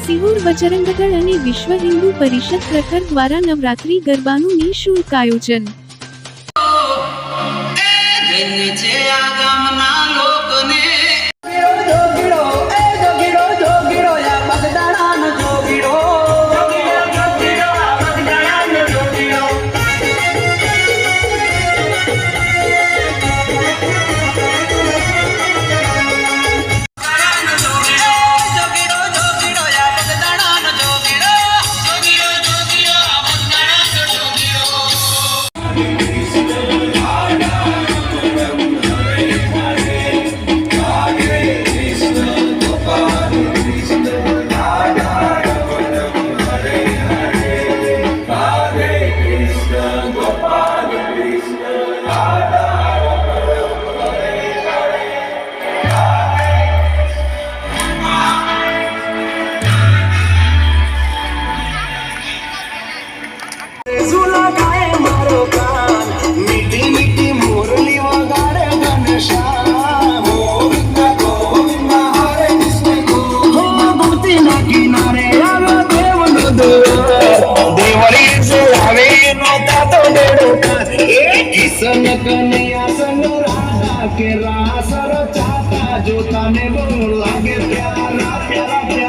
સિહોર બજરંગ દળ અને વિશ્વ હિન્દુ પરિષદ પ્રખર દ્વારા નવરાત્રી ગરબાનું નિઃશુલ્ક આયોજન। कन्हैया संग राधा के रास रचाता जो तने बोल लागे प्यारा प्यारा प्यारा।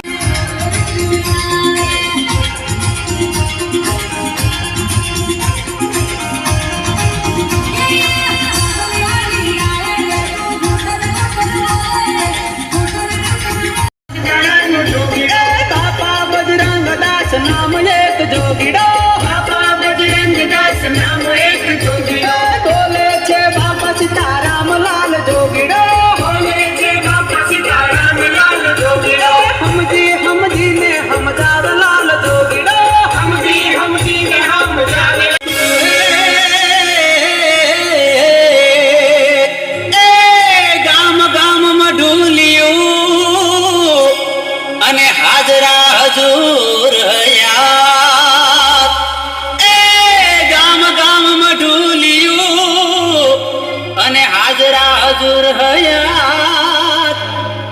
बापा बजरंग दास नाम एक जोगीड़ो, बापा बजरंग दास नाम एक जोगीड़ो। बोले छे बापा सीताराम लाल जोगीड़ो, बोले छे बापा सीताराम लाल जोगीड़ो। हमजी ने हमदार लाल जोगीड़ो, हमजी ने हमदार। गाम गाम में ढूलियो अने हाजरा हजूर हयात। गाम गाम में ढूलियो अने हाजरा हजूर हयात।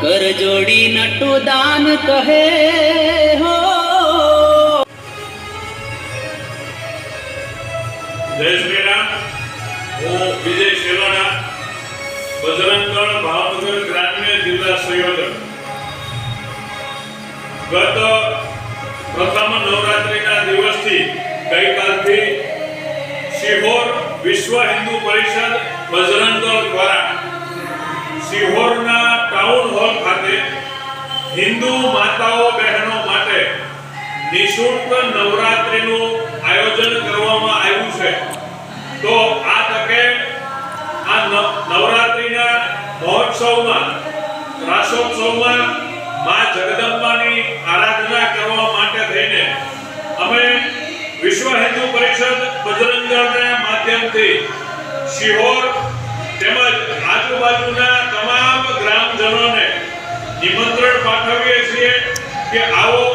कर जोड़ी नटू दान कहे हो। जय श्री राम। હું વિજય શેલાણા, બજરંગ દળ ભાવનગર ગ્રામ્ય જિલ્લા સંયોજક। ગત પ્રથમ નવરાત્રિના દિવસથી ગઈકાલથી સિહોર વિશ્વ હિન્દુ પરિષદ બજરંગ દળ દ્વારા સિહોરના ટાઉન હોલ ખાતે હિન્દુ માતાઓ બહેનો માટે નિઃશુલ્ક નવરાત્રિનું આયોજન કરવામાં આવ્યું છે। તો આ તકે આ નવરાત્રિના મહોત્સવમાં રાસોત્સવમાં માં જગદંબાની આરાધના કરવા માટે થઈને અમે વિશ્વ હિન્દુ પરિષદ બજરંગ દળના માધ્યમથી સિહોર તેમજ આજુબાજુના તમામ ગ્રામજનોને નિમંત્રણ પાઠવીએ છીએ કે આવો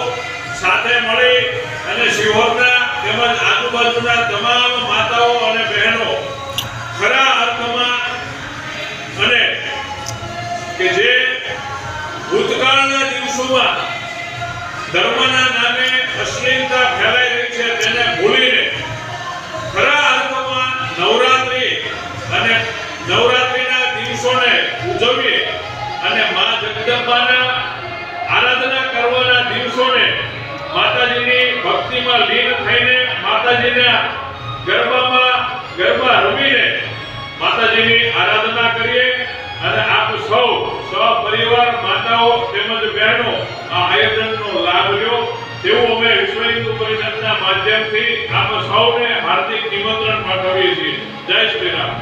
સાથે મળી અને સિહોરના તેમજ આજુબાજુના તમામ માતાઓ અને બહેનો ખરા અર્થમાં અને કે જે ભૂતકાળના દિવસોમાં ધર્મના નામે અશ્લીલતા ફેલાઈ રહી છે તેને ભૂલીને ખરા અર્થમાં નવરાત્રિ અને નવરાત્રિના દિવસોને ઉજવીએ અને મા જગદંબાના આરાધના કરવાના દિવસોને માતાજીની ભક્તિમાં લીન થઈને માતાજીના ગરબા રમીને માતાજીની આરાધના કરીએ અને આપ સૌ સપરિવાર માતાઓ તેમજ બહેનો આ આયોજનનો લાભ લ્યો તેવું અમે વિશ્વ હિન્દુ પરિષદના માધ્યમથી આપ સૌને હાર્દિક નિમંત્રણ પાઠવીએ છીએ। જય શ્રી રામ।